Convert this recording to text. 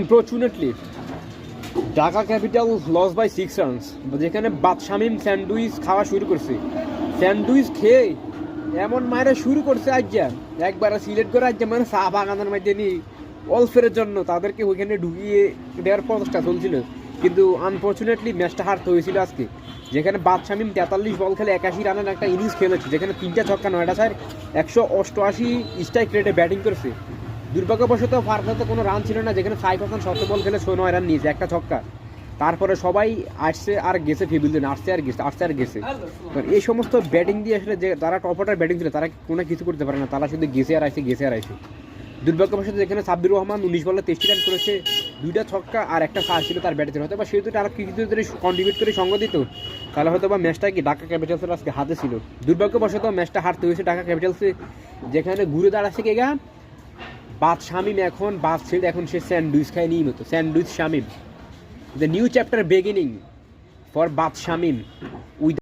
Unfortunately Dhaka capital lost by 6 runs, যেখানে বাদ Shamim sandwich খাওয়া শুরু করছে। স্যান্ডউইচ খেয়ে এমন মায়েরা শুরু করছে আজ্ঞা, একবার সিলেক্ট করে আজ্ঞা মানে চা বাগানের মধ্যে নিয়ে অল্পের জন্য তাদেরকে ওইখানে ঢুকিয়ে দেওয়ার প্রচেষ্টা চলছিল। কিন্তু আনফর্চুনেটলি ম্যাচটা হারতে হয়েছিল আজকে, যেখানে বাদ শামিম 43 বল খেলে 81 রানের একটা ইনিংস খেলেছে, যেখানে 3টা ছক্কা 9টা চার 188 স্ট্রাইক রেটে ব্যাটিং করছে। দুর্ভাগ্যবশত ভারতে কোনো রান ছিল না, যেখানে সাইফ হাসান 7 বল খেলে 9 রান নিয়েছে, একটা ছক্কা। তারপরে সবাই আসছে আর গেছে, ফিবিলদিন আসছে আর গেছে, আসছে আর গেছে। এই সমস্ত ব্যাটিং দিয়ে আসলে যে তারা টপ অর্ডার ব্যাটিং ছিল তারা কোনো কিছু করতে পারে না, তারা শুধু গেছে আর আইছে, গেছে আর আইছে। দুর্ভাগ্যবশত যেখানে সাব্বির রহমান 19 বলে 23 রান করেছে, 2টা ছক্কা আর একটা চার ছিল তার ব্যাটে, হয়তো বা সে যদি আরও কিছু যদি কন্ট্রিবিউট করে সঙ্গ দিত তাহলে হয়তো বা ম্যাচটা কি ঢাকা ক্যাপিটালসের আজকে হাতে ছিল। দুর্ভাগ্যবশত ম্যাচটা হারতে হয়েছে ঢাকা ক্যাপিটালসে, যেখানে ঘুরে দাঁড়াচ্ছে কে গা বাদ শামিম। এখন বাদ ছেড়ে এখন সে স্যান্ডউইচ খায় নিয়মিত, sandwich Shamim. The new chapter beginning for বাদ শামিম উইথ